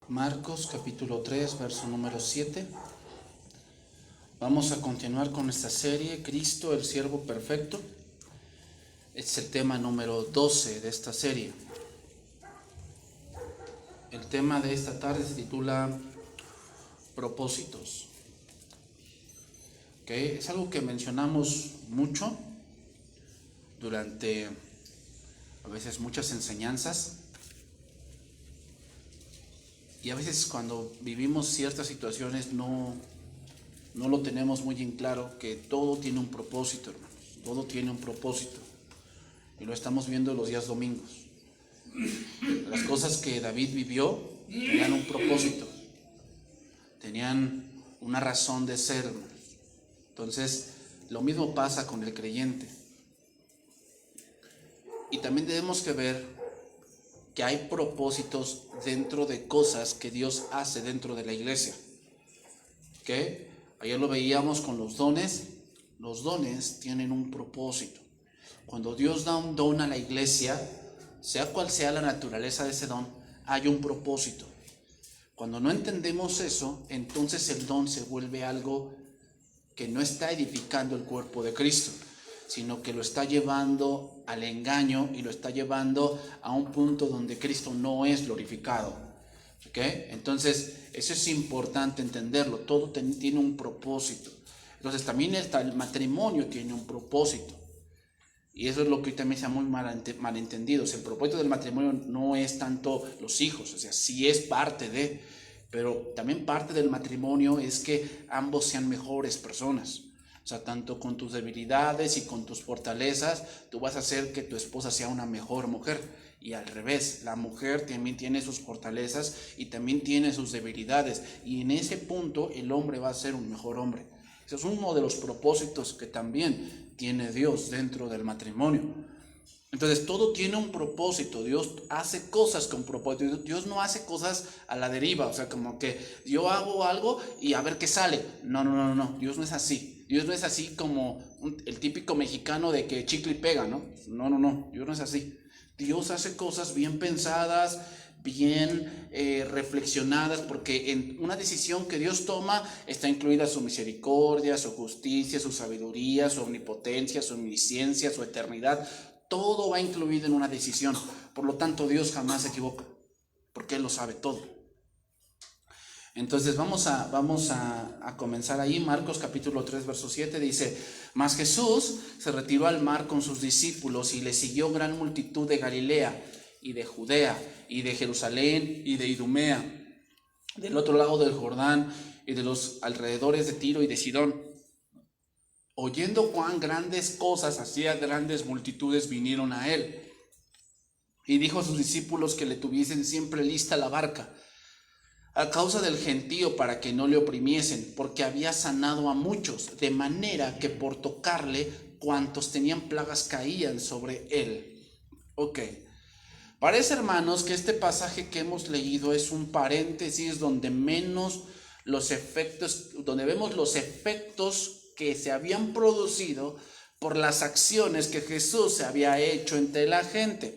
Marcos capítulo 3, verso número 7. Vamos a continuar con esta serie, Cristo, el siervo perfecto. Es el tema número 12 de esta serie. El tema de esta tarde se titula propósitos. Es algo que mencionamos mucho durante a veces muchas enseñanzas. Y a veces cuando vivimos ciertas situaciones no lo tenemos muy en claro, que todo tiene un propósito, hermanos. Todo tiene un propósito. Y lo estamos viendo los días domingos. Las cosas que David vivió tenían un propósito. Tenían una razón de ser, hermanos. Entonces, lo mismo pasa con el creyente. Y también debemos que ver que hay propósitos dentro de cosas que Dios hace dentro de la iglesia. Ayer lo veíamos con los dones. Los dones tienen un propósito. Cuando Dios da un don a la iglesia, sea cual sea la naturaleza de ese don, hay un propósito. Cuando no entendemos eso, entonces el don se vuelve algo que no está edificando el cuerpo de Cristo, sino que lo está llevando al engaño y lo está llevando a un punto donde Cristo no es glorificado. Entonces, eso es importante entenderlo. Todo tiene un propósito. Entonces, también el matrimonio tiene un propósito. Y eso es lo que hoy también se ha muy malentendido. El propósito del matrimonio no es tanto los hijos, o sea, sí es parte de, pero también parte del matrimonio es que ambos sean mejores personas. O sea, tanto con tus debilidades y con tus fortalezas, tú vas a hacer que tu esposa sea una mejor mujer. Y al revés, la mujer también tiene sus fortalezas y también tiene sus debilidades. Y en ese punto el hombre va a ser un mejor hombre. Ese es uno de los propósitos que también tiene Dios dentro del matrimonio. Entonces todo tiene un propósito. Dios hace cosas con propósito. Dios no hace cosas a la deriva, o sea, como que yo hago algo y a ver qué sale. No. Dios no es así. Dios no es así como el típico mexicano de que chicle y pega, ¿no? No. Dios no es así. Dios hace cosas bien pensadas, bien reflexionadas, porque en una decisión que Dios toma está incluida su misericordia, su justicia, su sabiduría, su omnipotencia, su omnisciencia, su eternidad. Todo va incluido en una decisión. Por lo tanto, Dios jamás se equivoca, porque Él lo sabe todo. Entonces vamos a comenzar ahí. Marcos capítulo 3, verso 7 dice: Mas Jesús se retiró al mar con sus discípulos y le siguió gran multitud de Galilea y de Judea y de Jerusalén y de Idumea, del otro lado del Jordán y de los alrededores de Tiro y de Sidón. Oyendo cuán grandes cosas hacía, grandes multitudes vinieron a él. Y dijo a sus discípulos que le tuviesen siempre lista la barca, a causa del gentío, para que no le oprimiesen, porque había sanado a muchos, de manera que por tocarle, cuantos tenían plagas caían sobre él. Parece, hermanos, que este pasaje que hemos leído es un paréntesis donde vemos los efectos que se habían producido por las acciones que Jesús se había hecho entre la gente.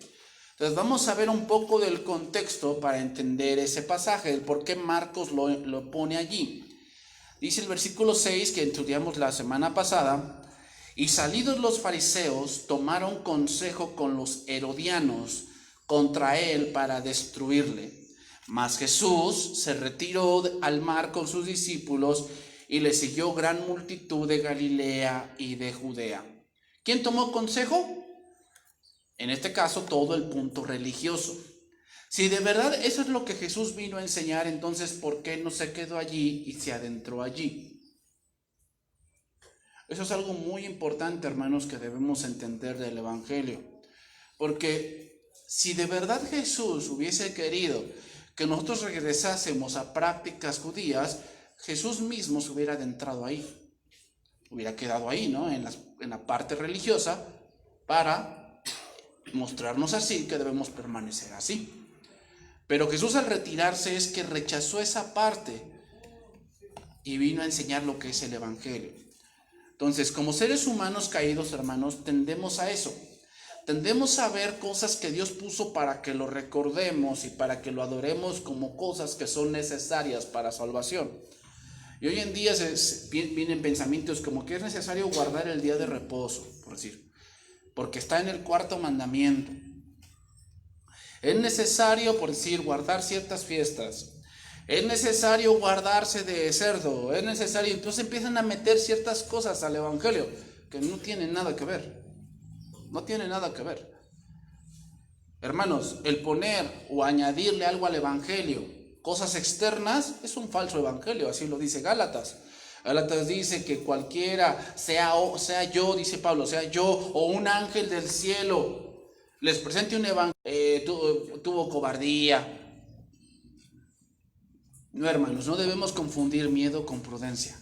Entonces vamos a ver un poco del contexto para entender ese pasaje, el por qué Marcos lo pone allí. Dice el versículo 6 que estudiamos la semana pasada: y salidos los fariseos tomaron consejo con los herodianos contra él para destruirle. Mas Jesús se retiró al mar con sus discípulos y le siguió gran multitud de Galilea y de Judea. ¿Quién tomó consejo? En este caso, todo el punto religioso. Si de verdad eso es lo que Jesús vino a enseñar, entonces ¿por qué no se quedó allí y se adentró allí? Eso es algo muy importante, hermanos, que debemos entender del Evangelio. Porque si de verdad Jesús hubiese querido que nosotros regresásemos a prácticas judías, Jesús mismo se hubiera adentrado ahí. Hubiera quedado ahí, ¿no? En la parte religiosa, para mostrarnos así que debemos permanecer así. Pero Jesús, al retirarse, es que rechazó esa parte y vino a enseñar lo que es el Evangelio. Entonces, como seres humanos caídos, hermanos, tendemos a eso. tendemos a ver cosas que Dios puso para que lo recordemos y para que lo adoremos como cosas que son necesarias para salvación. Y hoy en día vienen pensamientos como que es necesario guardar el día de reposo, por decir, porque está en el cuarto mandamiento. Es necesario, por decir, guardar ciertas fiestas. Es necesario guardarse de cerdo. Es necesario. Entonces empiezan a meter ciertas cosas al evangelio que no tienen nada que ver. No tienen nada que ver. Hermanos, el poner o añadirle algo al evangelio, cosas externas, es un falso evangelio. Así lo dice Gálatas. Gálatas dice que cualquiera, sea yo, dice Pablo, sea yo o un ángel del cielo, les presente un evangelio, tuvo cobardía. No, hermanos, no debemos confundir miedo con prudencia.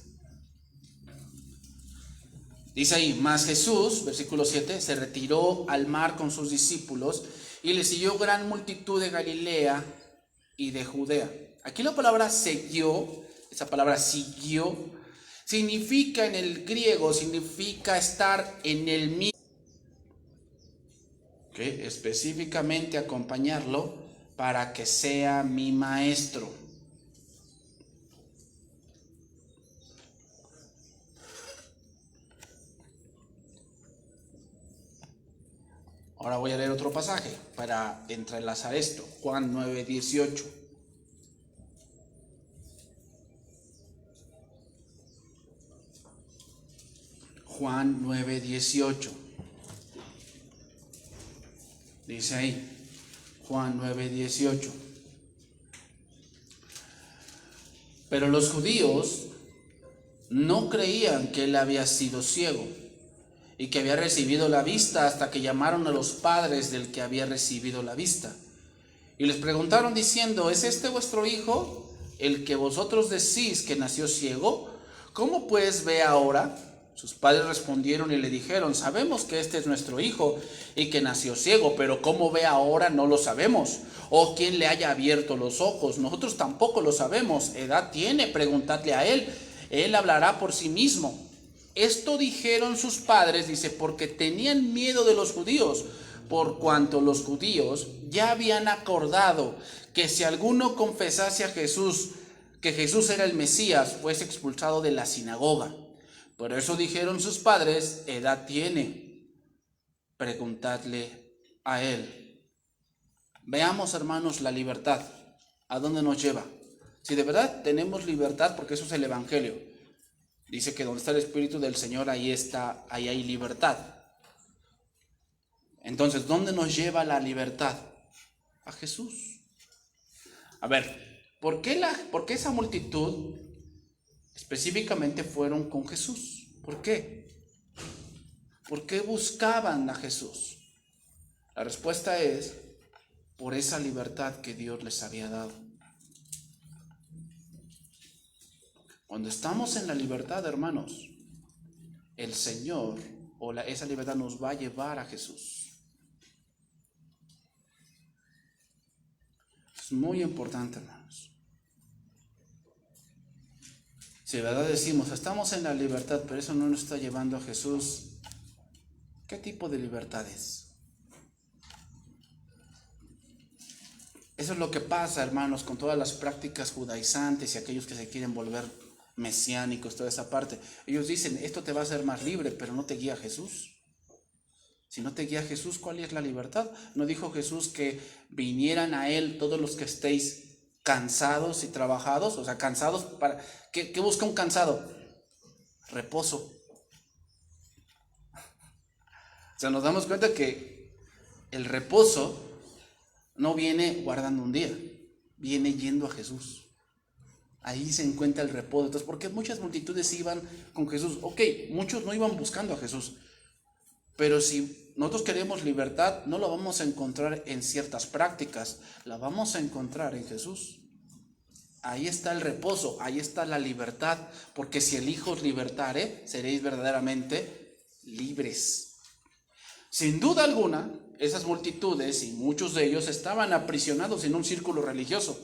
Dice ahí, mas Jesús, versículo 7, se retiró al mar con sus discípulos y le siguió gran multitud de Galilea y de Judea. Aquí la palabra siguió, esa palabra siguió, significa en el griego, significa estar en el mismo. Específicamente acompañarlo para que sea mi maestro. Ahora voy a leer otro pasaje para entrelazar esto. Juan 9:18. Juan 9:18. Dice ahí, Juan 9:18. Pero los judíos no creían que él había sido ciego y que había recibido la vista hasta que llamaron a los padres del que había recibido la vista. Y les preguntaron diciendo, ¿es este vuestro hijo, el que vosotros decís que nació ciego? ¿Cómo pues ve ahora? Sus padres respondieron y le dijeron, sabemos que este es nuestro hijo y que nació ciego, pero cómo ve ahora no lo sabemos. O quién le haya abierto los ojos, nosotros tampoco lo sabemos. Edad tiene, preguntadle a él hablará por sí mismo. Esto dijeron sus padres, dice, porque tenían miedo de los judíos, por cuanto los judíos ya habían acordado que si alguno confesase a Jesús, que Jesús era el Mesías, fuese expulsado de la sinagoga. Por eso dijeron sus padres, edad tiene, preguntadle a él. Veamos, hermanos, la libertad, ¿a dónde nos lleva? Si de verdad tenemos libertad, porque eso es el evangelio. Dice que donde está el Espíritu del Señor, ahí hay libertad. Entonces, ¿dónde nos lleva la libertad? A Jesús. A ver, ¿por qué esa multitud específicamente fueron con Jesús? ¿Por qué? ¿Por qué buscaban a Jesús? La respuesta es por esa libertad que Dios les había dado. Cuando estamos en la libertad, hermanos, el Señor esa libertad nos va a llevar a Jesús. Es muy importante, hermanos. Si de verdad decimos, estamos en la libertad, pero eso no nos está llevando a Jesús, ¿qué tipo de libertad es? Eso es lo que pasa, hermanos, con todas las prácticas judaizantes y aquellos que se quieren volver mesiánicos, toda esa parte. Ellos dicen, esto te va a hacer más libre, pero no te guía Jesús. Si no te guía Jesús, ¿cuál es la libertad? ¿No dijo Jesús que vinieran a Él todos los que estéis cansados y trabajados? O sea, cansados, ¿qué busca un cansado? Reposo. O sea, nos damos cuenta que el reposo no viene guardando un día, viene yendo a Jesús. Ahí se encuentra el reposo. Entonces, ¿por qué muchas multitudes iban con Jesús? Ok, muchos no iban buscando a Jesús. Pero si nosotros queremos libertad, no la vamos a encontrar en ciertas prácticas, la vamos a encontrar en Jesús. Ahí está el reposo, ahí está la libertad, porque si el Hijo os libertare, seréis verdaderamente libres. Sin duda alguna, esas multitudes y muchos de ellos estaban aprisionados en un círculo religioso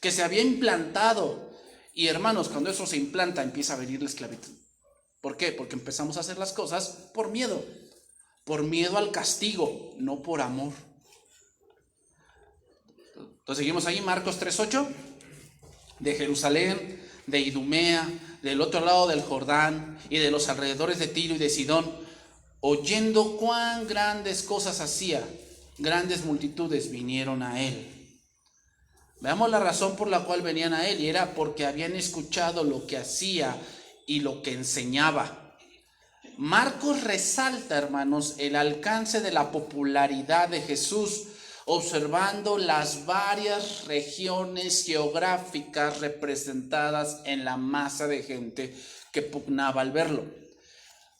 que se había implantado. Y hermanos, cuando eso se implanta, empieza a venir la esclavitud. ¿Por qué? Porque empezamos a hacer las cosas por miedo. por miedo al castigo, no por amor. Entonces seguimos ahí, Marcos 3:8, de Jerusalén, de Idumea, del otro lado del Jordán y de los alrededores de Tiro y de Sidón, oyendo cuán grandes cosas hacía, grandes multitudes vinieron a él. Veamos la razón por la cual venían a él, y era porque habían escuchado lo que hacía y lo que enseñaba. Marcos resalta, hermanos, el alcance de la popularidad de Jesús, observando las varias regiones geográficas representadas en la masa de gente que pugnaba al verlo.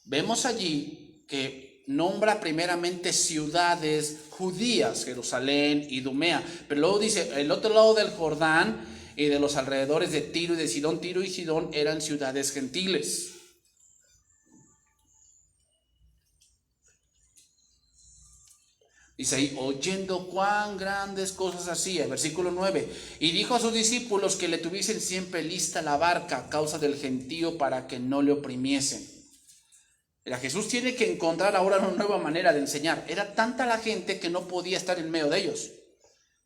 Vemos allí que nombra primeramente ciudades judías, Jerusalén, Idumea, pero luego dice, el otro lado del Jordán y de los alrededores de Tiro y de Sidón. Tiro y Sidón eran ciudades gentiles. Dice ahí, oyendo cuán grandes cosas hacía. Versículo 9. Y dijo a sus discípulos que le tuviesen siempre lista la barca a causa del gentío para que no le oprimiesen. Mira, Jesús tiene que encontrar ahora una nueva manera de enseñar. Era tanta la gente que no podía estar en medio de ellos.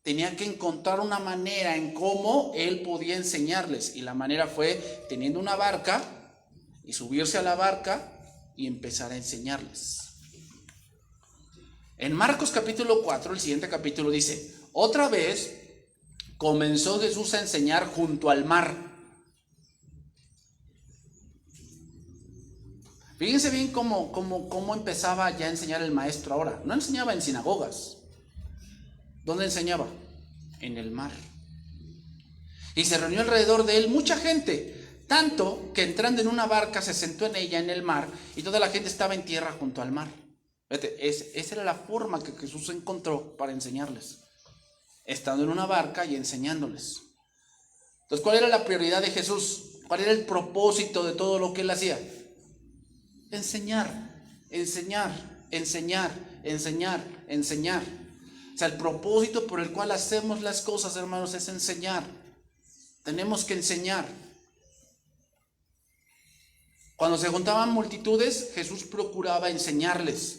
Tenía que encontrar una manera en cómo él podía enseñarles. Y la manera fue teniendo una barca y subirse a la barca y empezar a enseñarles. En Marcos capítulo 4, el siguiente capítulo dice, otra vez comenzó Jesús a enseñar junto al mar. Fíjense bien cómo empezaba ya a enseñar el maestro ahora. No enseñaba en sinagogas. ¿Dónde enseñaba? En el mar. Y se reunió alrededor de él mucha gente, tanto que entrando en una barca se sentó en ella en el mar y toda la gente estaba en tierra junto al mar. Fíjate, esa era la forma que Jesús encontró para enseñarles. Estando en una barca y enseñándoles. Entonces, ¿cuál era la prioridad de Jesús? ¿Cuál era el propósito de todo lo que él hacía? Enseñar, enseñar, enseñar, enseñar, enseñar. O sea, el propósito por el cual hacemos las cosas, hermanos, es enseñar. Tenemos que enseñar. Cuando se juntaban multitudes, Jesús procuraba enseñarles.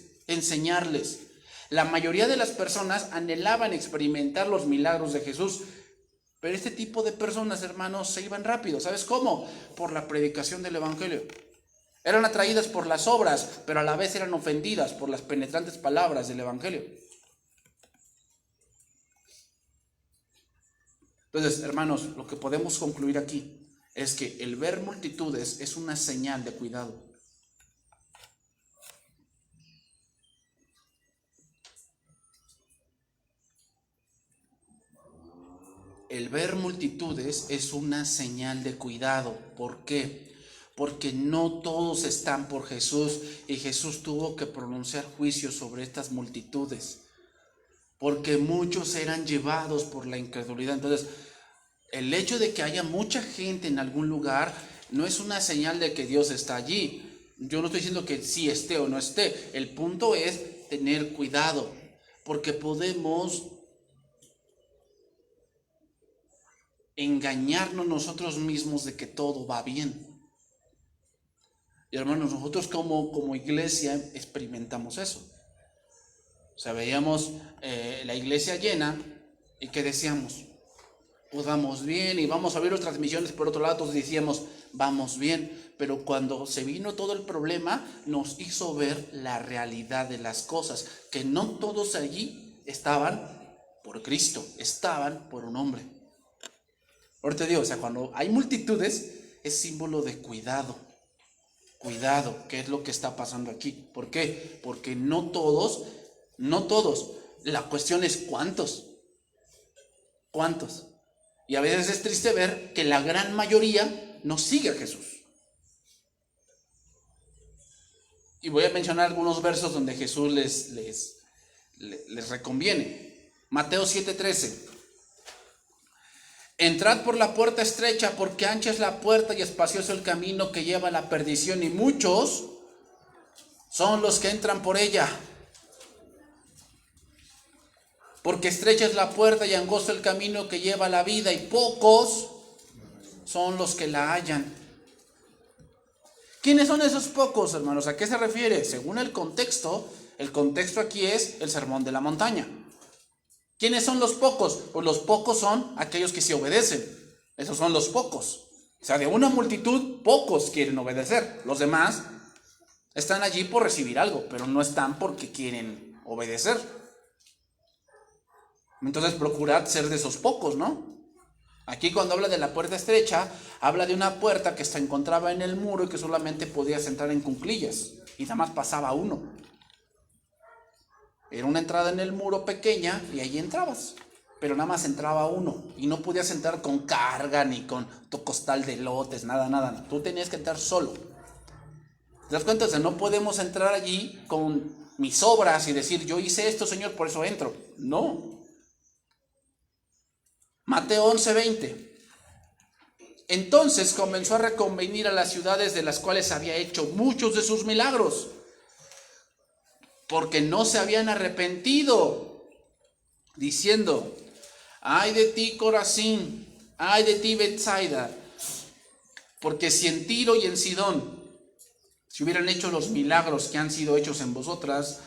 La mayoría de las personas anhelaban experimentar los milagros de Jesús, pero este tipo de personas, hermanos, se iban rápido. ¿Sabes cómo? Por la predicación del evangelio. Eran atraídas por las obras, pero a la vez eran ofendidas por las penetrantes palabras del evangelio. Entonces, hermanos, lo que podemos concluir aquí es que el ver multitudes es una señal de cuidado. El ver multitudes es una señal de cuidado. ¿Por qué? Porque no todos están por Jesús y Jesús tuvo que pronunciar juicio sobre estas multitudes. Porque muchos eran llevados por la incredulidad. Entonces, el hecho de que haya mucha gente en algún lugar no es una señal de que Dios está allí. Yo no estoy diciendo que sí esté o no esté. El punto es tener cuidado, porque podemos engañarnos nosotros mismos de que todo va bien. Y hermanos, nosotros como iglesia experimentamos eso. O sea, veíamos la iglesia llena y ¿qué decíamos? Pues vamos bien, y vamos a ver las transmisiones por otro lado, todos decíamos, vamos bien. Pero cuando se vino todo el problema, nos hizo ver la realidad de las cosas, que no todos allí estaban por Cristo, estaban por un hombre. Ahorita digo, o sea, cuando hay multitudes, es símbolo de cuidado. Cuidado, ¿qué es lo que está pasando aquí? ¿Por qué? Porque no todos, la cuestión es ¿cuántos? ¿Cuántos? Y a veces es triste ver que la gran mayoría no sigue a Jesús. Y voy a mencionar algunos versos donde Jesús les reconviene. Mateo 7:13. Entrad por la puerta estrecha, porque ancha es la puerta y espacioso el camino que lleva a la perdición, y muchos son los que entran por ella. Porque estrecha es la puerta y angosto el camino que lleva a la vida, y pocos son los que la hallan. ¿Quiénes son esos pocos, hermanos? ¿A qué se refiere? Según el contexto El contexto aquí es el sermón de la montaña. ¿Quiénes son los pocos? Pues los pocos son aquellos que se obedecen. Esos son los pocos. O sea, de una multitud, pocos quieren obedecer. Los demás están allí por recibir algo, pero no están porque quieren obedecer. Entonces procurad ser de esos pocos, ¿no? Aquí cuando habla de la puerta estrecha, habla de una puerta que se encontraba en el muro y que solamente podías entrar en cuclillas. Y nada más pasaba uno. Era una entrada en el muro pequeña y ahí entrabas. Pero nada más entraba uno. Y no podías entrar con carga ni con tu costal de lotes, nada. Tú tenías que entrar solo. ¿Te das cuenta? O sea, no podemos entrar allí con mis obras y decir, yo hice esto, Señor, por eso entro. No. Mateo 11:20. Entonces comenzó a reconvenir a las ciudades de las cuales había hecho muchos de sus milagros, porque no se habían arrepentido, diciendo, ay de ti Corazín, ay de ti Betsaida, porque si en Tiro y en Sidón si hubieran hecho los milagros que han sido hechos en vosotras,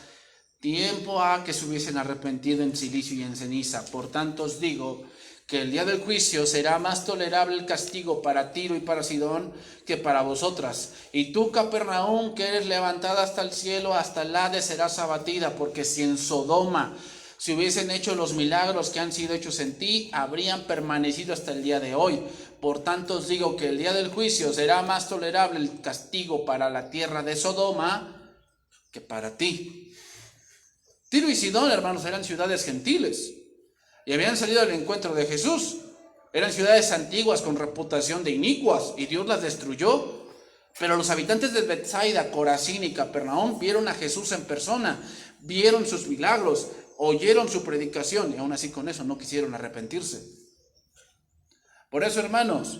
tiempo ha que se hubiesen arrepentido en silicio y en ceniza. Por tanto os digo que el día del juicio será más tolerable el castigo para Tiro y para Sidón que para vosotras. Y tú, Capernaum, que eres levantada hasta el cielo, hasta el Hades serás abatida, porque si en Sodoma se hubiesen hecho los milagros que han sido hechos en ti, habrían permanecido hasta el día de hoy. Por tanto os digo que el día del juicio será más tolerable el castigo para la tierra de Sodoma que para ti. Tiro y Sidón, hermanos, eran ciudades gentiles y habían salido al encuentro de Jesús. Eran ciudades antiguas con reputación de inicuas y Dios las destruyó. Pero los habitantes de Betsaida, Corazín y Capernaum vieron a Jesús en persona, vieron sus milagros, oyeron su predicación y aún así con eso no quisieron arrepentirse. Por eso, hermanos,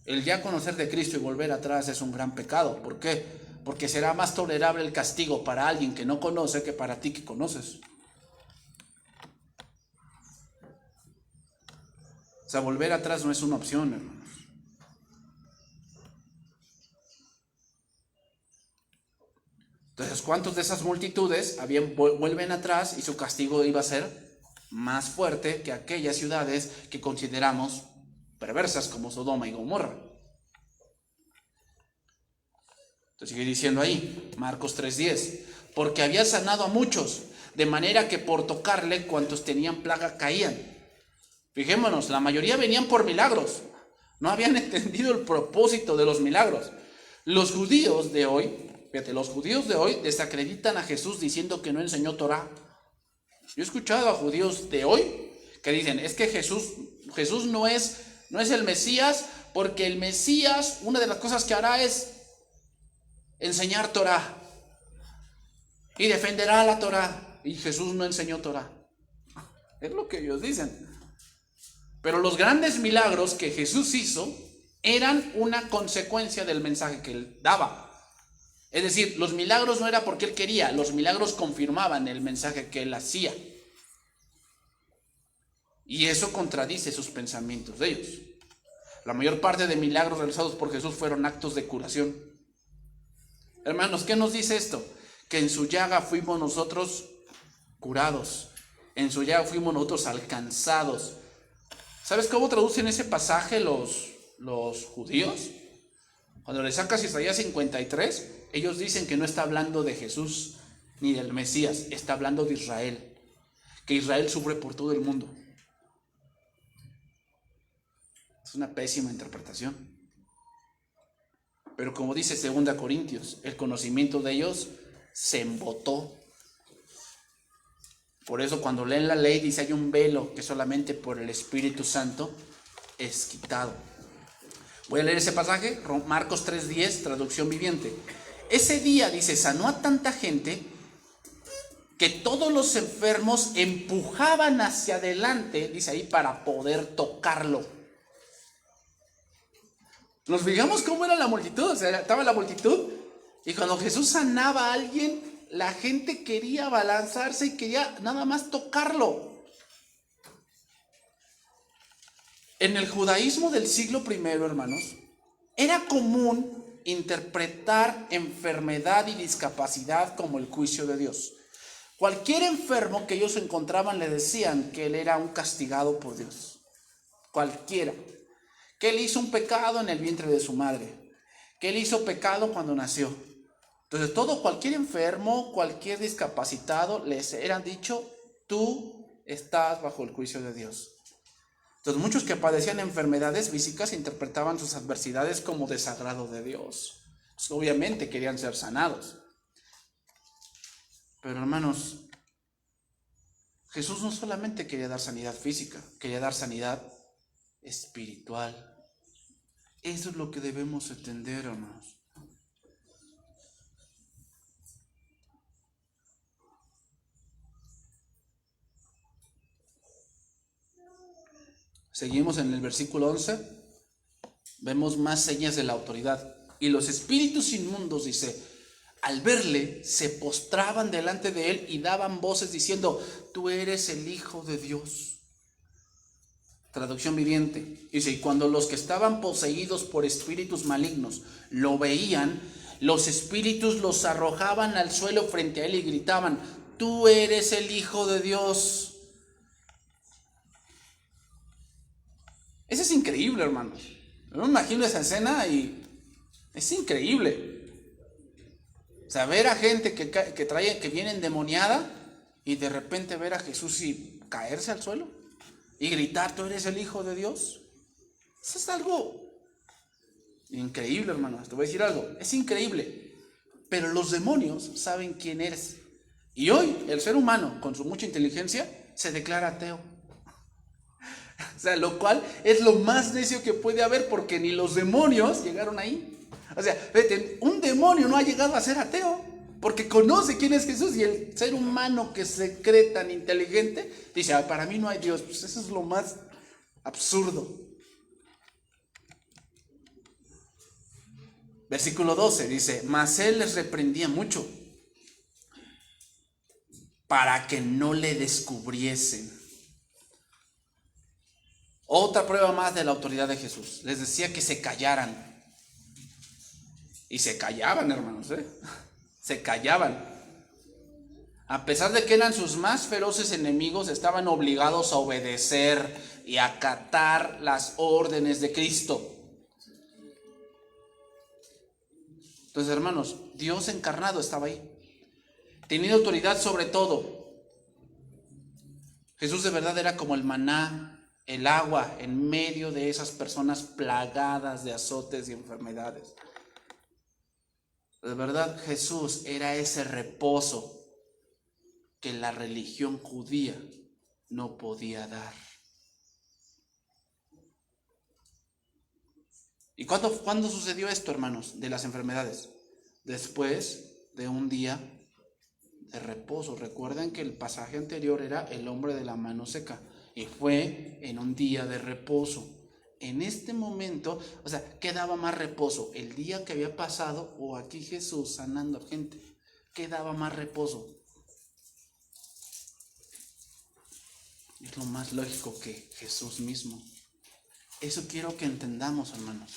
el ya conocer de Cristo y volver atrás es un gran pecado. ¿Por qué? Porque será más tolerable el castigo para alguien que no conoce que para ti que conoces. O sea, volver atrás no es una opción, hermanos. Entonces, ¿cuántos de esas multitudes vuelven atrás y su castigo iba a ser más fuerte que aquellas ciudades que consideramos perversas como Sodoma y Gomorra? Entonces sigue diciendo ahí, Marcos 3:10, porque había sanado a muchos, de manera que por tocarle cuantos tenían plaga caían. Fijémonos, la mayoría venían por milagros, no habían entendido el propósito de los milagros. Los judíos de hoy desacreditan a Jesús diciendo que no enseñó Torah. Yo he escuchado a judíos de hoy que dicen, es que Jesús no es el Mesías, porque el Mesías, una de las cosas que hará es enseñar Torah y defenderá la Torah, y Jesús no enseñó Torah. Es lo que ellos dicen. Pero los grandes milagros que Jesús hizo eran una consecuencia del mensaje que él daba. Es decir, los milagros no era porque él quería, los milagros confirmaban el mensaje que él hacía. Y eso contradice sus pensamientos de ellos. La mayor parte de milagros realizados por Jesús fueron actos de curación. Hermanos, ¿qué nos dice esto? Que en su llaga fuimos nosotros curados. En su llaga fuimos nosotros alcanzados. ¿Sabes cómo traducen ese pasaje los judíos? Cuando le sacas Isaías 53, ellos dicen que no está hablando de Jesús ni del Mesías, está hablando de Israel. Que Israel sufre por todo el mundo. Es una pésima interpretación. Pero como dice 2 Corintios, el conocimiento de ellos se embotó. Por eso cuando leen la ley dice hay un velo que solamente por el Espíritu Santo es quitado. Voy a leer ese pasaje, Marcos 3:10, traducción viviente. Ese día, dice, sanó a tanta gente que todos los enfermos empujaban hacia adelante, dice ahí, para poder tocarlo. Nos fijamos cómo era la multitud, o sea, estaba la multitud y cuando Jesús sanaba a alguien, la gente quería abalanzarse y quería nada más tocarlo. En el judaísmo del siglo I, hermanos, era común interpretar enfermedad y discapacidad como el juicio de Dios. Cualquier enfermo que ellos encontraban le decían que él era un castigado por Dios. Cualquiera. Que él hizo un pecado en el vientre de su madre. Que él hizo pecado cuando nació. Entonces cualquier enfermo, cualquier discapacitado les era dicho: tú estás bajo el juicio de Dios. Entonces muchos que padecían enfermedades físicas interpretaban sus adversidades como desagrado de Dios. Pues obviamente querían ser sanados. Pero hermanos, Jesús no solamente quería dar sanidad física, quería dar sanidad espiritual. Eso es lo que debemos entender, hermanos. Seguimos en el versículo 11. Vemos más señas de la autoridad. Y los espíritus inmundos, dice, al verle, se postraban delante de él y daban voces diciendo: tú eres el Hijo de Dios. Traducción viviente. Dice: y cuando los que estaban poseídos por espíritus malignos lo veían, los espíritus los arrojaban al suelo frente a él y gritaban: tú eres el Hijo de Dios. Eso es increíble, hermanos. Yo me imagino esa escena y es increíble. O sea, ver a gente que viene endemoniada y de repente ver a Jesús y caerse al suelo y gritar: tú eres el Hijo de Dios. Eso es algo increíble, hermanos. Te voy a decir algo, es increíble. Pero los demonios saben quién eres. Y hoy el ser humano, con su mucha inteligencia, se declara ateo. O sea, lo cual es lo más necio que puede haber, porque ni los demonios llegaron ahí. O sea, fíjate, un demonio no ha llegado a ser ateo, porque conoce quién es Jesús, y el ser humano que se cree tan inteligente dice: para mí no hay Dios. Pues eso es lo más absurdo. Versículo 12 dice: mas él les reprendía mucho para que no le descubriesen. Otra prueba más de la autoridad de Jesús. Les decía que se callaran. Y se callaban, hermanos, se callaban. A pesar de que eran sus más feroces enemigos, estaban obligados a obedecer y a acatar las órdenes de Cristo. Entonces, hermanos, Dios encarnado estaba ahí. Tenía autoridad sobre todo. Jesús de verdad era como el maná, el agua en medio de esas personas plagadas de azotes y enfermedades. De verdad, Jesús era ese reposo que la religión judía no podía dar. ¿Y cuándo sucedió esto, hermanos, de las enfermedades? Después de un día de reposo. Recuerden que el pasaje anterior era el hombre de la mano seca, y fue en un día de reposo. En este momento, o sea, ¿qué daba más reposo? ¿El día que había pasado o aquí Jesús sanando gente? ¿Qué daba más reposo? Es lo más lógico que Jesús mismo. Eso quiero que entendamos, hermanos.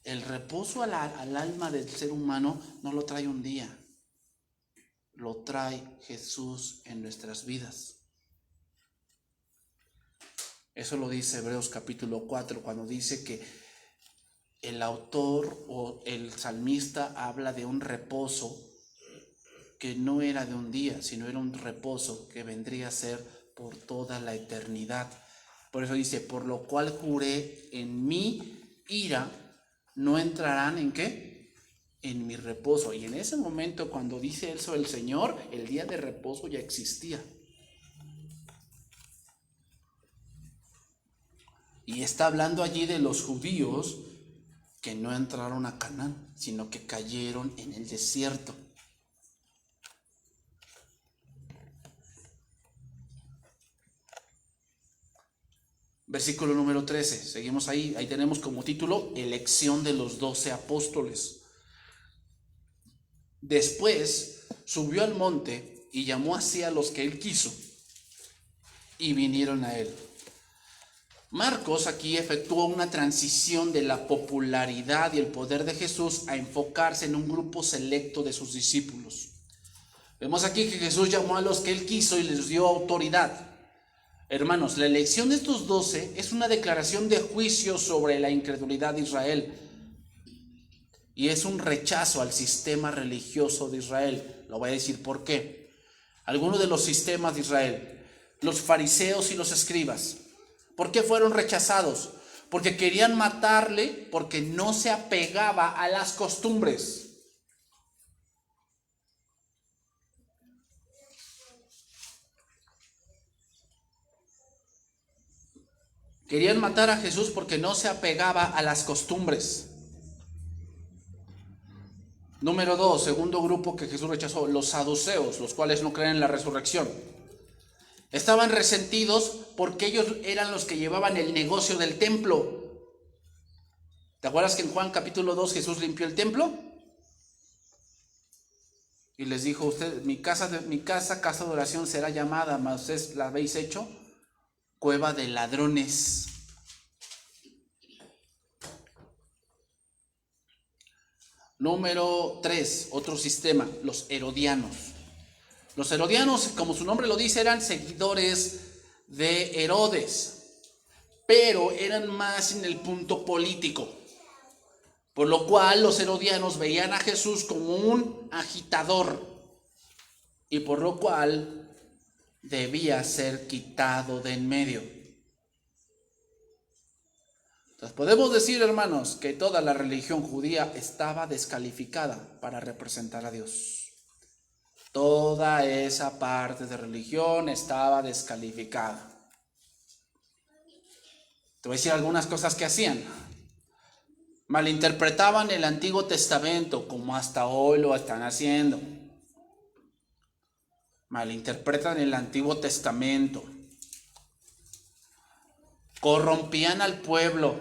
El reposo al alma del ser humano no lo trae un día. Lo trae Jesús en nuestras vidas. Eso lo dice Hebreos capítulo 4, cuando dice que el autor o el salmista habla de un reposo que no era de un día, sino era un reposo que vendría a ser por toda la eternidad. Por eso dice: por lo cual juré, en mi ira no entrarán ¿en qué? En mi reposo. Y en ese momento, cuando dice eso el Señor, el día de reposo ya existía. Y está hablando allí de los judíos que no entraron a Canaán, sino que cayeron en el desierto. Versículo número 13, seguimos ahí. Ahí tenemos como título: elección de los 12 apóstoles. Después subió al monte y llamó así a los que él quiso, y vinieron a él. Marcos aquí efectuó una transición de la popularidad y el poder de Jesús a enfocarse en un grupo selecto de sus discípulos. Vemos aquí que Jesús llamó a los que él quiso y les dio autoridad. Hermanos, la elección de estos 12 es una declaración de juicio sobre la incredulidad de Israel y es un rechazo al sistema religioso de Israel. Lo voy a decir por qué. Algunos de los sistemas de Israel, los fariseos y los escribas, ¿por qué fueron rechazados? Porque querían matarle porque no se apegaba a las costumbres. Querían matar a Jesús porque no se apegaba a las costumbres. Número 2, segundo grupo que Jesús rechazó, los saduceos, los cuales no creen en la resurrección. Estaban resentidos porque ellos eran los que llevaban el negocio del templo. ¿Te acuerdas que en Juan capítulo 2 Jesús limpió el templo? Y les dijo, usted, mi casa de oración será llamada, mas ustedes la habéis hecho cueva de ladrones. Número 3, otro sistema, los herodianos. Los herodianos, como su nombre lo dice, eran seguidores de Herodes, pero eran más en el punto político. Por lo cual los herodianos veían a Jesús como un agitador y por lo cual debía ser quitado de en medio. Entonces podemos decir, hermanos, que toda la religión judía estaba descalificada para representar a Dios. Toda esa parte de religión estaba descalificada. Te voy a decir algunas cosas que hacían. Malinterpretaban el Antiguo Testamento, como hasta hoy lo están haciendo. Malinterpretan el Antiguo Testamento. Corrompían al pueblo,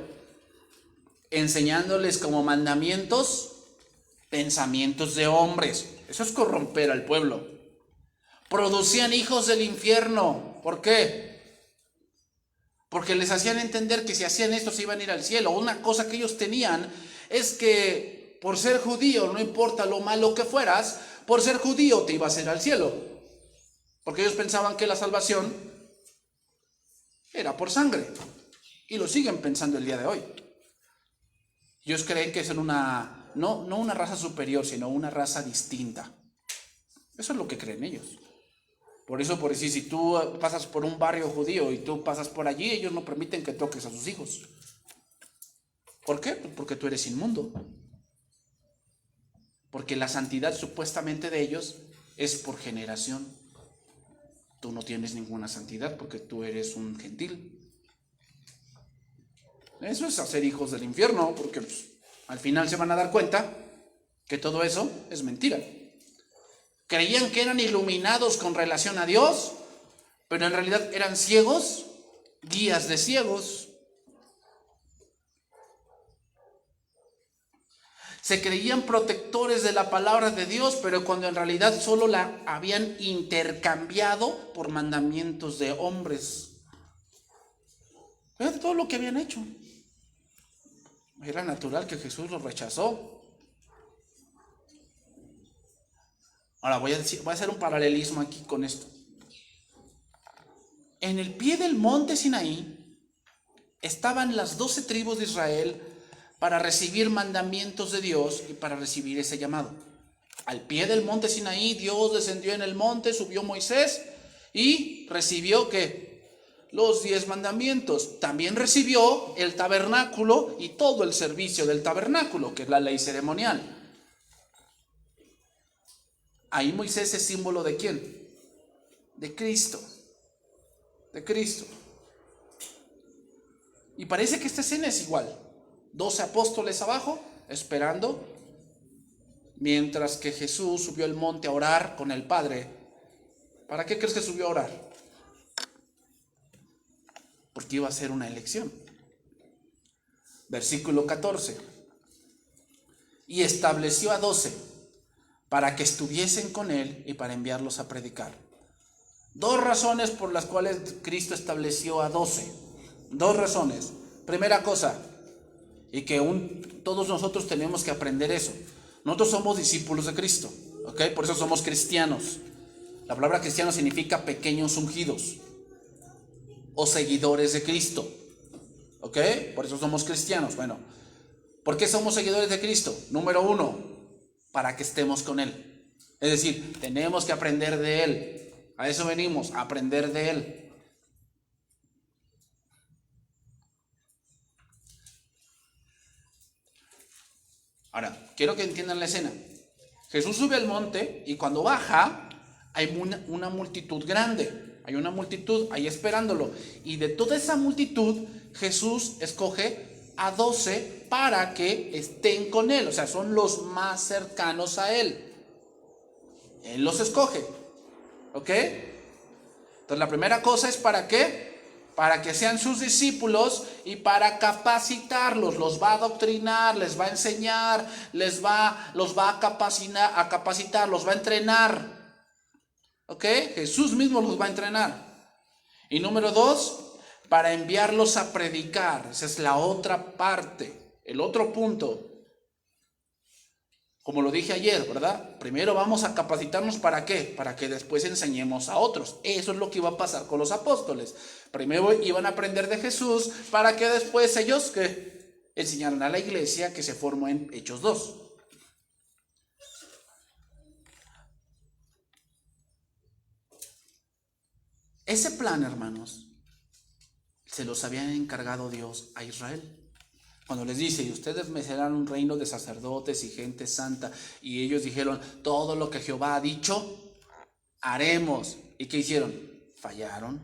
enseñándoles como mandamientos pensamientos de hombres. Eso es corromper al pueblo. Producían hijos del infierno. ¿Por qué? Porque les hacían entender que si hacían esto se iban a ir al cielo. Una cosa que ellos tenían es que por ser judío, no importa lo malo que fueras, por ser judío te ibas a ir al cielo. Porque ellos pensaban que la salvación era por sangre. Y lo siguen pensando el día de hoy. Ellos creen que son no una raza superior, sino una raza distinta. Eso es lo que creen ellos. Por eso, si tú pasas por un barrio judío y tú pasas por allí, ellos no permiten que toques a sus hijos. ¿Por qué? Porque tú eres inmundo. Porque la santidad supuestamente de ellos es por generación. Tú no tienes ninguna santidad porque tú eres un gentil. Eso es hacer hijos del infierno, porque al final se van a dar cuenta que todo eso es mentira. Creían que eran iluminados con relación a Dios, pero en realidad eran ciegos, guías de ciegos. Se creían protectores de la palabra de Dios, pero cuando en realidad solo la habían intercambiado por mandamientos de hombres. Fíjate todo lo que habían hecho. Era natural que Jesús los rechazó. Ahora voy a hacer un paralelismo aquí con esto. En el pie del monte Sinaí estaban las 12 tribus de Israel para recibir mandamientos de Dios y para recibir ese llamado. Al pie del monte Sinaí, Dios descendió en el monte, subió Moisés y recibió ¿qué? Los 10 mandamientos. También recibió el tabernáculo y todo el servicio del tabernáculo, que es la ley ceremonial. Ahí Moisés es símbolo ¿de quién? De Cristo. De Cristo. Y parece que esta escena es igual. 12 apóstoles abajo, esperando, mientras que Jesús subió al monte a orar con el Padre. ¿Para qué crees que subió a orar? Porque iba a ser una elección. Versículo 14. Y estableció a 12 para que estuviesen con él y para enviarlos a predicar. 2 razones por las cuales Cristo estableció a 12. Dos razones. Primera cosa, y que todos nosotros tenemos que aprender eso. Nosotros somos discípulos de Cristo, ¿ok? Por eso somos cristianos. La palabra cristiano significa pequeños ungidos o seguidores de Cristo, ¿ok? Por eso somos cristianos. Bueno, ¿por qué somos seguidores de Cristo? Número uno, para que estemos con Él. Es decir, tenemos que aprender de Él. A eso venimos, a aprender de Él. Ahora, quiero que entiendan la escena. Jesús sube al monte y cuando baja hay una multitud grande. Hay una multitud ahí esperándolo. Y de toda esa multitud, Jesús escoge a 12 para que estén con Él. O sea, son los más cercanos a Él. Él los escoge. ¿Ok? Entonces la primera cosa es ¿para qué? Para que sean sus discípulos y para capacitarlos. Los va a adoctrinar, les va a enseñar, los va a capacitar, los va a entrenar. ¿Ok? Jesús mismo los va a entrenar. Y número dos, para enviarlos a predicar. Esa es la otra parte, el otro punto. Como lo dije ayer, ¿verdad? Primero vamos a capacitarnos ¿para qué? Para que después enseñemos a otros. Eso es lo que iba a pasar con los apóstoles. Primero iban a aprender de Jesús para que después ellos que enseñaran a la iglesia que se formó en Hechos 2. Ese plan, hermanos, se los había encargado Dios a Israel. Cuando les dice, y ustedes me serán un reino de sacerdotes y gente santa, y ellos dijeron, todo lo que Jehová ha dicho, haremos. ¿Y qué hicieron? Fallaron.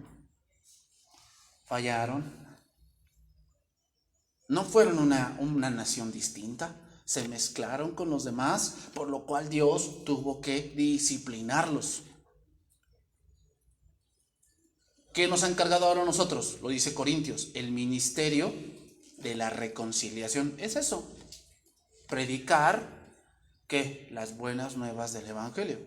No fueron una nación distinta, se mezclaron con los demás, por lo cual Dios tuvo que disciplinarlos. ¿Qué nos ha encargado ahora a nosotros? Lo dice Corintios, el ministerio de la reconciliación. Es eso, predicar ¿qué? Las buenas nuevas del evangelio.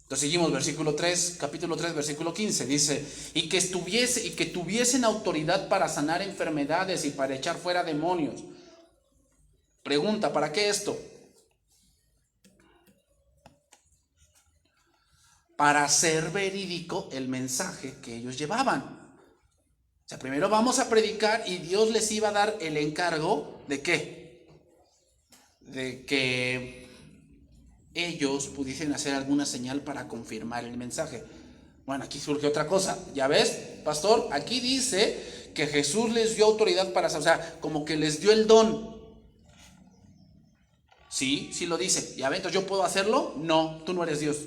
Entonces seguimos, versículo 3, capítulo 3, versículo 15, dice, y que tuviesen autoridad para sanar enfermedades y para echar fuera demonios. Pregunta, ¿para qué esto? Para hacer verídico el mensaje que ellos llevaban. O sea, primero vamos a predicar y Dios les iba a dar el encargo ¿de qué? De que ellos pudiesen hacer alguna señal para confirmar el mensaje. Bueno, aquí surge otra cosa. ¿Ya ves, pastor? Aquí dice que Jesús les dio autoridad para, o sea, como que les dio el don. Sí, sí lo dice. ¿Ya ves? Entonces, ¿yo puedo hacerlo? No, tú no eres Dios.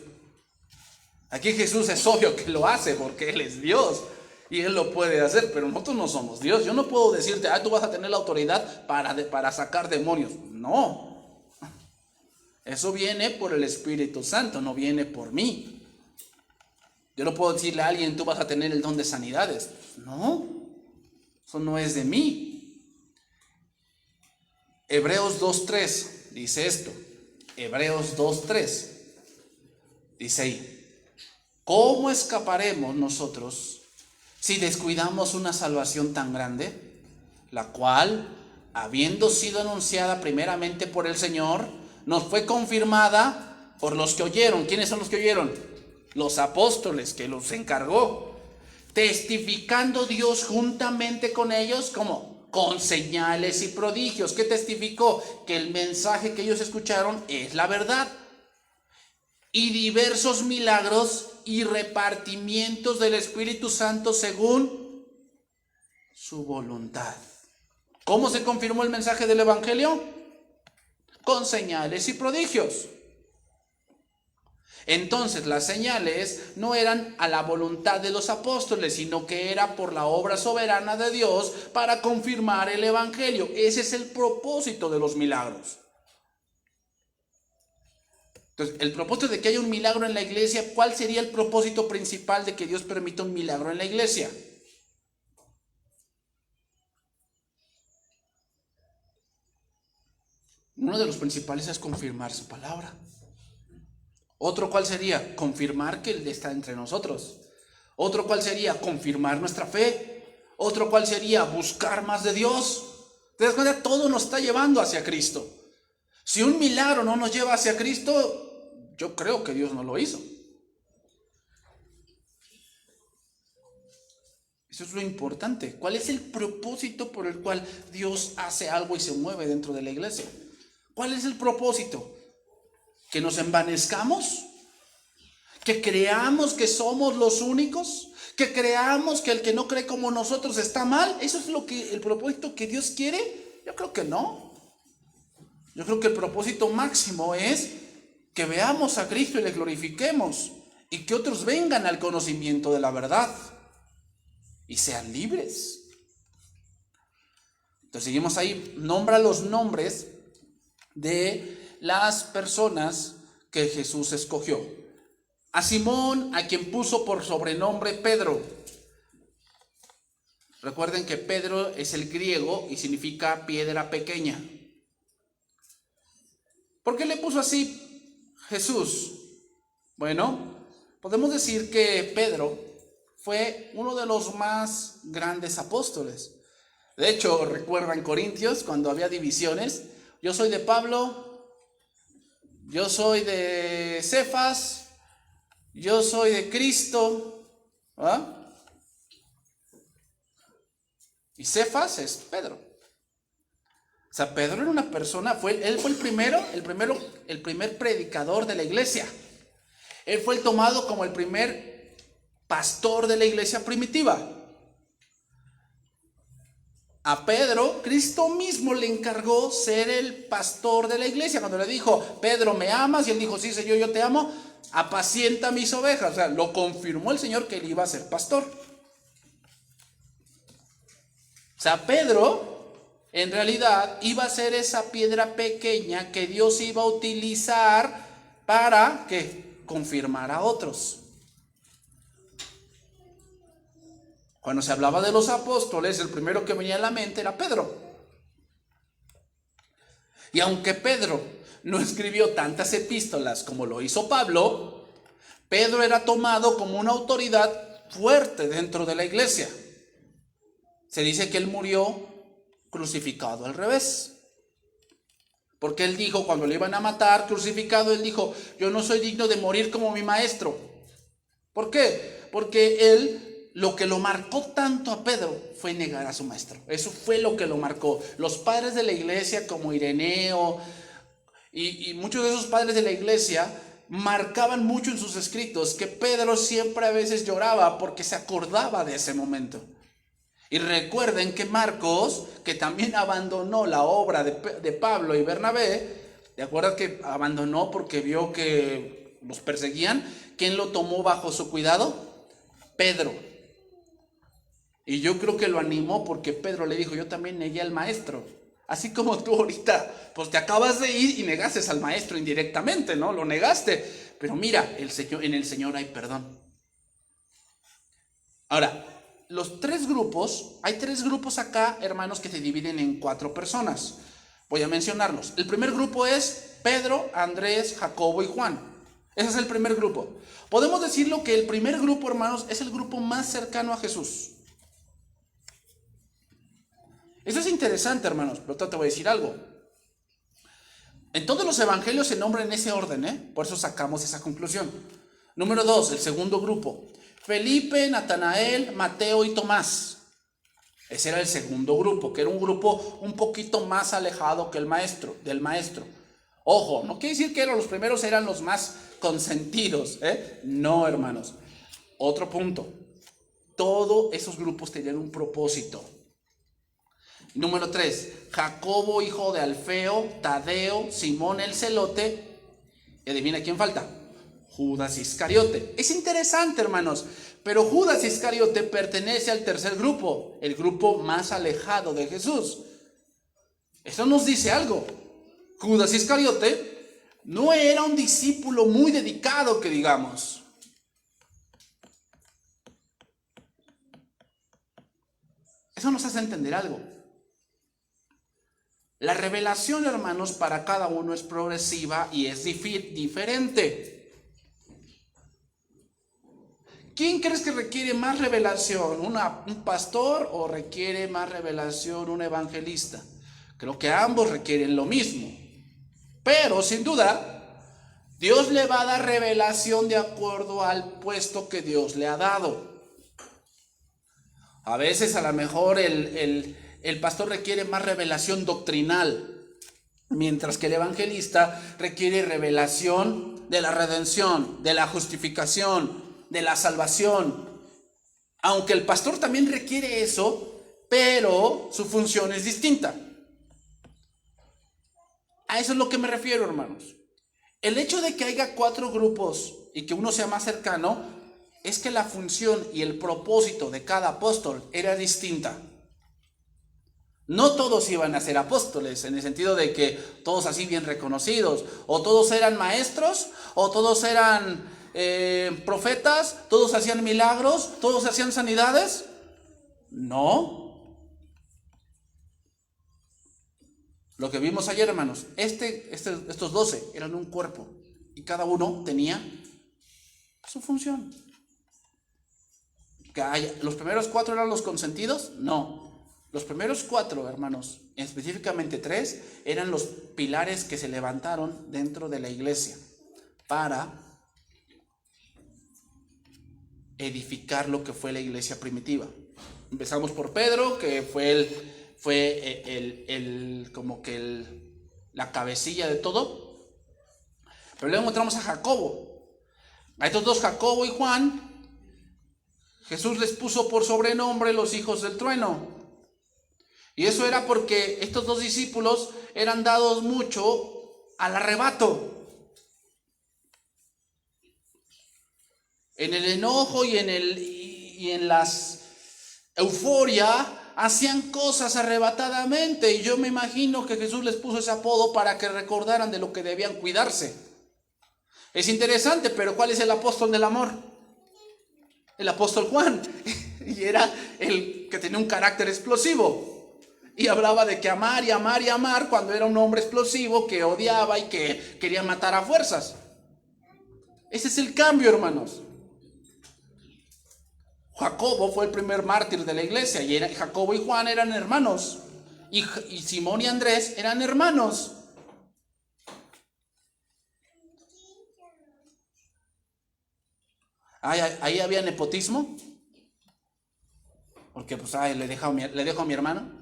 Aquí Jesús es obvio que lo hace porque Él es Dios. Y Él lo puede hacer, pero nosotros no somos Dios. Yo no puedo decirte, tú vas a tener la autoridad para sacar demonios. No. Eso viene por el Espíritu Santo, no viene por mí. Yo no puedo decirle a alguien, tú vas a tener el don de sanidades. No. Eso no es de mí. Hebreos 2.3 dice esto. Hebreos 2.3 dice ahí, ¿cómo escaparemos nosotros si descuidamos una salvación tan grande, la cual, habiendo sido anunciada primeramente por el Señor, nos fue confirmada por los que oyeron? ¿Quiénes son los que oyeron? Los apóstoles, que los encargó, testificando Dios juntamente con ellos, ¿cómo? Con señales y prodigios. ¿Qué testificó? Que el mensaje que ellos escucharon es la verdad. Y diversos milagros y repartimientos del Espíritu Santo según su voluntad. ¿Cómo se confirmó el mensaje del Evangelio? Con señales y prodigios. Entonces las señales no eran a la voluntad de los apóstoles, sino que era por la obra soberana de Dios para confirmar el Evangelio. Ese es el propósito de los milagros. Entonces, el propósito de que haya un milagro en la iglesia, ¿cuál sería el propósito principal de que Dios permita un milagro en la iglesia? Uno de los principales es confirmar su palabra. Otro, ¿cuál sería? Confirmar que Él está entre nosotros. Otro cuál sería confirmar nuestra fe. Otro cuál sería buscar más de Dios. ¿Te das cuenta? Todo nos está llevando hacia Cristo. Si un milagro no nos lleva hacia Cristo, yo creo que Dios no lo hizo. Eso es lo importante. ¿Cuál es el propósito por el cual Dios hace algo y se mueve dentro de la iglesia? ¿Cuál es el propósito? ¿Que nos envanezcamos? ¿Que creamos que somos los únicos? ¿Que creamos que el que no cree como nosotros está mal? ¿Eso es el propósito que Dios quiere? Yo creo que no. Yo creo que el propósito máximo es que veamos a Cristo y le glorifiquemos y que otros vengan al conocimiento de la verdad y sean libres. Entonces seguimos ahí. Nombra los nombres de las personas que Jesús escogió. A Simón, a quien puso por sobrenombre Pedro. Recuerden que Pedro es el griego y significa piedra pequeña. ¿Por qué le puso así Jesús? Bueno, podemos decir que Pedro fue uno de los más grandes apóstoles. De hecho, recuerdan Corintios cuando había divisiones. Yo soy de Pablo, yo soy de Cefas, yo soy de Cristo. ¿Ah? Y Cefas es Pedro. O sea, Pedro era una persona, él fue el primer predicador de la iglesia. Él fue el tomado como el primer pastor de la iglesia primitiva. A Pedro, Cristo mismo le encargó ser el pastor de la iglesia. Cuando le dijo, Pedro, ¿me amas? Y él dijo, sí, Señor, yo te amo. Apacienta mis ovejas. O sea, lo confirmó el Señor que él iba a ser pastor. O sea, Pedro, en realidad, iba a ser esa piedra pequeña que Dios iba a utilizar para que confirmara a otros. Cuando se hablaba de los apóstoles, el primero que venía a la mente era Pedro. Y aunque Pedro no escribió tantas epístolas como lo hizo Pablo, Pedro era tomado como una autoridad fuerte dentro de la iglesia. Se dice que él murió crucificado al revés. Porque él dijo, cuando le iban a matar crucificado, él dijo, yo no soy digno de morir como mi maestro. ¿Por qué? Porque él... Lo que lo marcó tanto a Pedro fue negar a su maestro. Eso fue lo que lo marcó. Los padres de la iglesia como Ireneo y muchos de esos padres de la iglesia marcaban mucho en sus escritos que Pedro siempre a veces lloraba porque se acordaba de ese momento. Y recuerden que Marcos, que también abandonó la obra de Pablo y Bernabé, ¿de acuerdo? Que abandonó porque vio que los perseguían. ¿Quién lo tomó bajo su cuidado? Pedro. Y yo creo que lo animó porque Pedro le dijo, yo también negué al maestro. Así como tú ahorita, pues te acabas de ir y negaste al maestro indirectamente, ¿no? Lo negaste. Pero mira, en el Señor hay perdón. Ahora, hay tres grupos acá, hermanos, que se dividen en 4 personas. Voy a mencionarlos. El primer grupo es Pedro, Andrés, Jacobo y Juan. Ese es el primer grupo. Podemos decirlo que el primer grupo, hermanos, es el grupo más cercano a Jesús. Eso es interesante, hermanos, pero te voy a decir algo. En todos los evangelios se nombran en ese orden, por eso sacamos esa conclusión. Número 2, el segundo grupo. Felipe, Natanael, Mateo y Tomás. Ese era el segundo grupo, que era un grupo un poquito más alejado que del maestro. Ojo, no quiere decir que los primeros eran los más consentidos, No, hermanos. Otro punto. Todos esos grupos tenían un propósito. Número 3, Jacobo, hijo de Alfeo, Tadeo, Simón el Celote. Y adivina quién falta. Judas Iscariote. Es interesante, hermanos, pero Judas Iscariote pertenece al tercer grupo, el grupo más alejado de Jesús. Eso nos dice algo. Judas Iscariote no era un discípulo muy dedicado, que digamos. Eso nos hace entender algo. La revelación, hermanos, para cada uno es progresiva y es diferente. ¿Quién crees que requiere más revelación? ¿Un pastor o requiere más revelación un evangelista? Creo que ambos requieren lo mismo. Pero sin duda, Dios le va a dar revelación de acuerdo al puesto que Dios le ha dado. A veces a lo mejor el pastor requiere más revelación doctrinal, mientras que el evangelista requiere revelación de la redención, de la justificación, de la salvación. Aunque el pastor también requiere eso, pero su función es distinta. A eso es lo que me refiero, hermanos. El hecho de que haya 4 grupos y que uno sea más cercano, es que la función y el propósito de cada apóstol era distinta. No todos iban a ser apóstoles, en el sentido de que todos así bien reconocidos, o todos eran maestros, o todos eran profetas, todos hacían milagros, todos hacían sanidades. No. Lo que vimos ayer, hermanos, estos 12 eran un cuerpo y cada uno tenía su función. ¿Los primeros 4 eran los consentidos? No. Los primeros 4, hermanos, específicamente 3, eran los pilares que se levantaron dentro de la iglesia para edificar lo que fue la iglesia primitiva. Empezamos por Pedro, que fue la cabecilla de todo. Pero luego encontramos a Jacobo. A estos 2, Jacobo y Juan, Jesús les puso por sobrenombre los hijos del trueno. Y eso era porque estos 2 discípulos eran dados mucho al arrebato. En el enojo y en las euforia hacían cosas arrebatadamente. Y yo me imagino que Jesús les puso ese apodo para que recordaran de lo que debían cuidarse. Es interesante, pero ¿cuál es el apóstol del amor? El apóstol Juan. Y era el que tenía un carácter explosivo. Y hablaba de que amar y amar y amar cuando era un hombre explosivo que odiaba y que quería matar a fuerzas. Ese es el cambio, hermanos. Jacobo fue el primer mártir de la iglesia y Jacobo y Juan eran hermanos. Y Simón y Andrés eran hermanos. Ahí había nepotismo. Porque pues le dejo a mi hermano.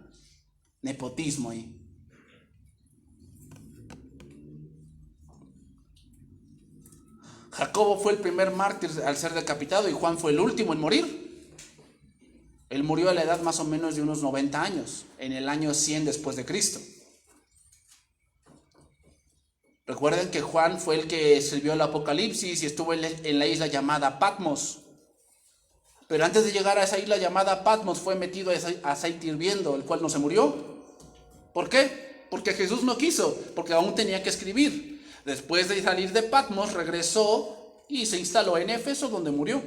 Nepotismo ahí. Jacobo fue el primer mártir al ser decapitado y Juan fue el último en morir. Él murió a la edad más o menos de unos 90 años, en el año 100 después de Cristo. Recuerden que Juan fue el que escribió el Apocalipsis y estuvo en la isla llamada Patmos. Pero antes de llegar a esa isla llamada Patmos fue metido a aceite hirviendo, el cual no se murió. ¿Por qué? Porque Jesús no quiso, porque aún tenía que escribir. Después de salir de Patmos regresó y se instaló en Éfeso, donde murió.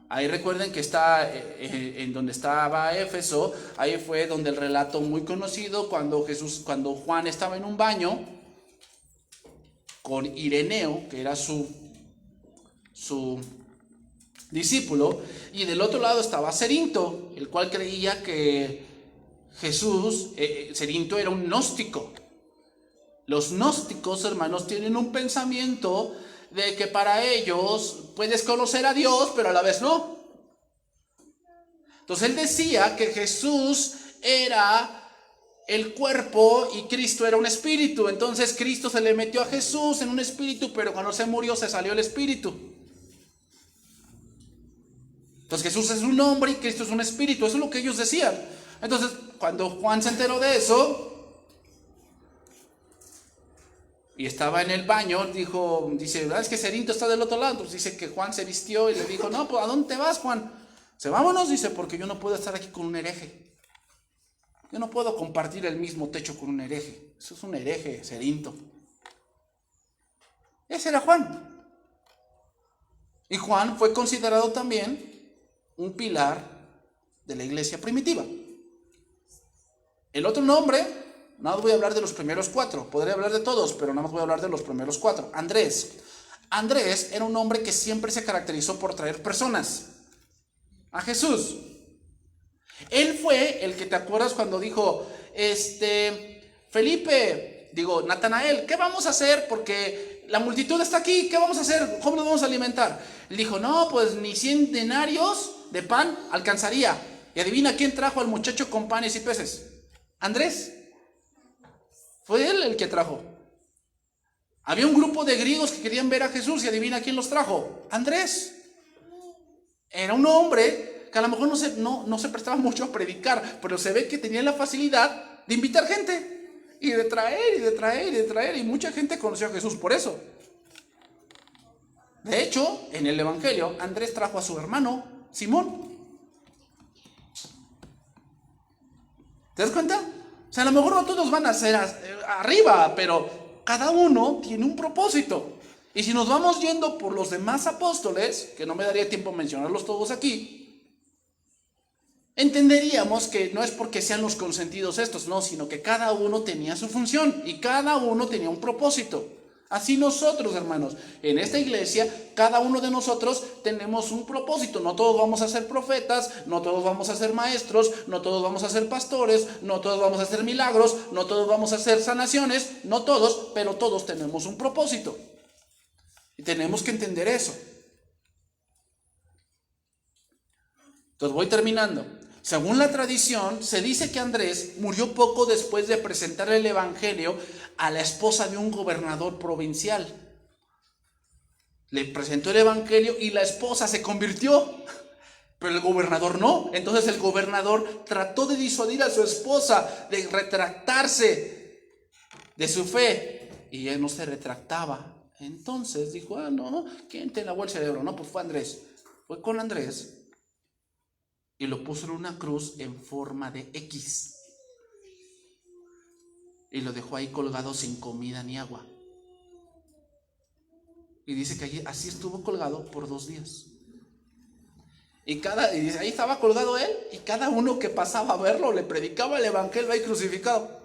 Ahí recuerden que está en donde estaba Éfeso, ahí fue donde el relato muy conocido cuando Juan estaba en un baño con Ireneo, que era su discípulo, y del otro lado estaba Cerinto, el cual creía que Cerinto era un gnóstico. Los gnósticos, hermanos, tienen un pensamiento de que para ellos puedes conocer a Dios, pero a la vez no. Entonces él decía que Jesús era el cuerpo y Cristo era un espíritu. Entonces Cristo se le metió a Jesús en un espíritu, pero cuando se murió se salió el espíritu. Entonces Jesús es un hombre y Cristo es un espíritu. Eso es lo que ellos decían. Entonces cuando Juan se enteró de eso y estaba en el baño, dice, es que Cerinto está del otro lado. Entonces dice que Juan se vistió y le dijo, no, pues ¿a dónde te vas, Juan? Dice, vámonos, dice, porque yo no puedo estar aquí con un hereje. Yo no puedo compartir el mismo techo con un hereje. Eso es un hereje, Cerinto. Ese era Juan. Y Juan fue considerado también un pilar de la iglesia primitiva. El otro nombre, nada más voy a hablar de los primeros 4. Podría hablar de todos, pero nada más voy a hablar de los primeros 4. Andrés. Andrés era un hombre que siempre se caracterizó por traer personas a Jesús. Él fue el que, ¿te acuerdas cuando dijo, Natanael, ¿qué vamos a hacer? Porque la multitud está aquí, ¿qué vamos a hacer? ¿Cómo nos vamos a alimentar? Él dijo, no, pues ni 100 denarios de pan alcanzaría. Y adivina quién trajo al muchacho con panes y peces. Andrés. Fue él el que trajo. Había un grupo de griegos que querían ver a Jesús y adivina quién los trajo. Andrés. Era un hombre que a lo mejor no se prestaba mucho a predicar, pero se ve que tenía la facilidad de invitar gente y de traer, y mucha gente conoció a Jesús por eso. De hecho, en el Evangelio, Andrés trajo a su hermano Simón. ¿Te das cuenta? O sea, a lo mejor no todos van a ser arriba, pero cada uno tiene un propósito. Y si nos vamos yendo por los demás apóstoles, que no me daría tiempo mencionarlos todos aquí, entenderíamos que no es porque sean los consentidos estos, no, sino que cada uno tenía su función y cada uno tenía un propósito. Así nosotros, hermanos, en esta iglesia, cada uno de nosotros tenemos un propósito. No todos vamos a ser profetas, no todos vamos a ser maestros, no todos vamos a ser pastores, no todos vamos a hacer milagros, no todos vamos a hacer sanaciones, no todos, pero todos tenemos un propósito. Y tenemos que entender eso. Entonces voy terminando. Según la tradición, se dice que Andrés murió poco después de presentar el evangelio a la esposa de un gobernador provincial. Le presentó el evangelio y la esposa se convirtió, pero el gobernador no. Entonces el gobernador trató de disuadir a su esposa, de retractarse de su fe, y él no se retractaba. Entonces dijo, no, ¿quién te lavó el cerebro? No, pues fue Andrés. Fue con Andrés y lo puso en una cruz en forma de X. Y lo dejó ahí colgado sin comida ni agua. Y dice que allí, así estuvo colgado por 2 días. Y dice, ahí estaba colgado él, y cada uno que pasaba a verlo le predicaba el evangelio ahí crucificado.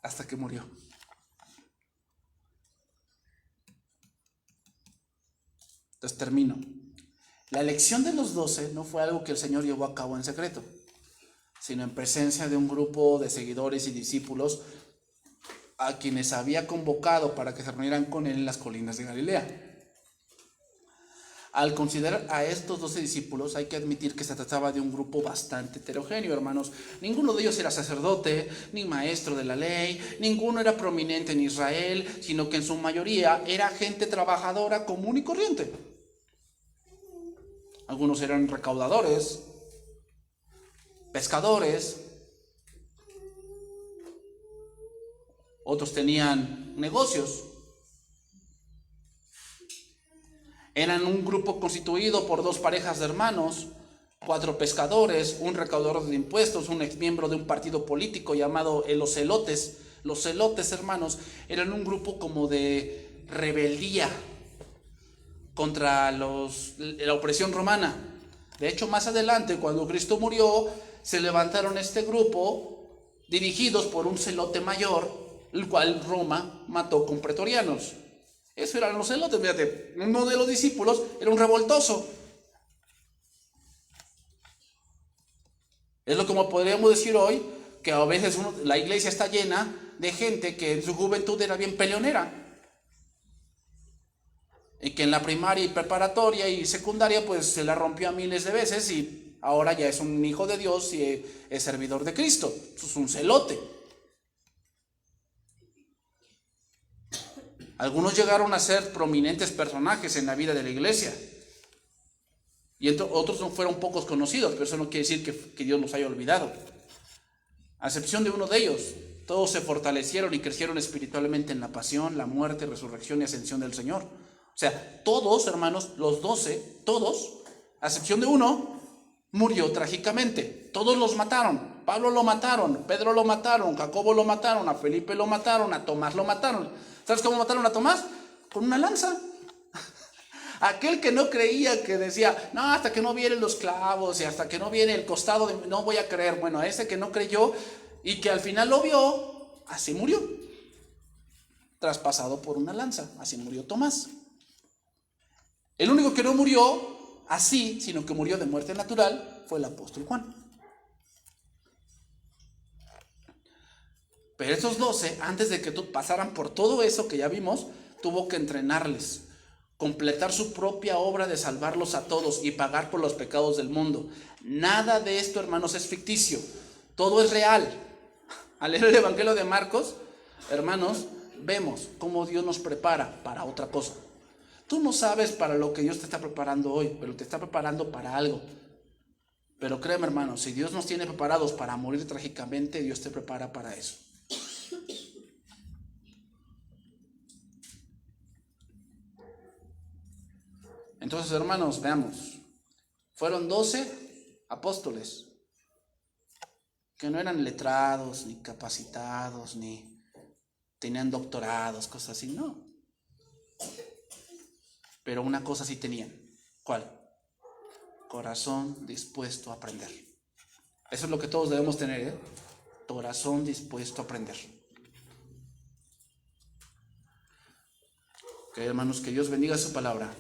Hasta que murió. Entonces termino. La elección de los 12 no fue algo que el Señor llevó a cabo en secreto, sino en presencia de un grupo de seguidores y discípulos a quienes había convocado para que se reunieran con él en las colinas de Galilea. Al considerar a estos 12 discípulos, hay que admitir que se trataba de un grupo bastante heterogéneo, hermanos. Ninguno de ellos era sacerdote, ni maestro de la ley, ninguno era prominente en Israel, sino que en su mayoría era gente trabajadora común y corriente. Algunos eran recaudadores, pescadores, otros tenían negocios. Eran un grupo constituido por 2 parejas de hermanos, 4 pescadores, un recaudador de impuestos, un exmiembro de un partido político llamado los Zelotes. Los Zelotes, hermanos, eran un grupo como de rebeldía contra la opresión romana. De hecho, más adelante, cuando Cristo murió, se levantaron este grupo dirigidos por un celote mayor, el cual Roma mató con pretorianos. Eso eran los celotes, fíjate, uno de los discípulos era un revoltoso. Es lo como podríamos decir hoy, que a veces la iglesia está llena de gente que en su juventud era bien peleonera. Y que en la primaria y preparatoria y secundaria pues se la rompió a miles de veces y ahora ya es un hijo de Dios y es servidor de Cristo. Eso es un celote. Algunos llegaron a ser prominentes personajes en la vida de la iglesia. Y otros no fueron pocos conocidos, pero eso no quiere decir que Dios los haya olvidado. A excepción de uno de ellos, todos se fortalecieron y crecieron espiritualmente en la pasión, la muerte, resurrección y ascensión del Señor. O sea, todos, hermanos, los 12, todos, a excepción de uno, murió trágicamente. Todos los mataron. Pablo lo mataron, Pedro lo mataron, Jacobo lo mataron, a Felipe lo mataron, a Tomás lo mataron. ¿Sabes cómo mataron a Tomás? Con una lanza. Aquel que no creía, que decía, no, hasta que no vienen los clavos y hasta que no viene el costado, no voy a creer. Bueno, ese que no creyó y que al final lo vio, así murió. traspasado por una lanza. Así murió Tomás. El único que no murió así, sino que murió de muerte natural, fue el apóstol Juan. Pero esos 12, antes de que pasaran por todo eso que ya vimos, tuvo que entrenarles, completar su propia obra de salvarlos a todos y pagar por los pecados del mundo. Nada de esto, hermanos, es ficticio. Todo es real. Al leer el Evangelio de Marcos, hermanos, vemos cómo Dios nos prepara para otra cosa. Tú no sabes para lo que Dios te está preparando hoy, pero te está preparando para algo. Pero créeme, hermanos, si Dios nos tiene preparados para morir trágicamente, Dios te prepara para eso. Entonces, hermanos, veamos. Fueron 12 apóstoles que no eran letrados, ni capacitados, ni tenían doctorados, cosas así, no. Pero una cosa sí tenían. ¿Cuál? Corazón dispuesto a aprender. Eso es lo que todos debemos tener, ¿eh? Corazón dispuesto a aprender. Ok, hermanos, que Dios bendiga su palabra.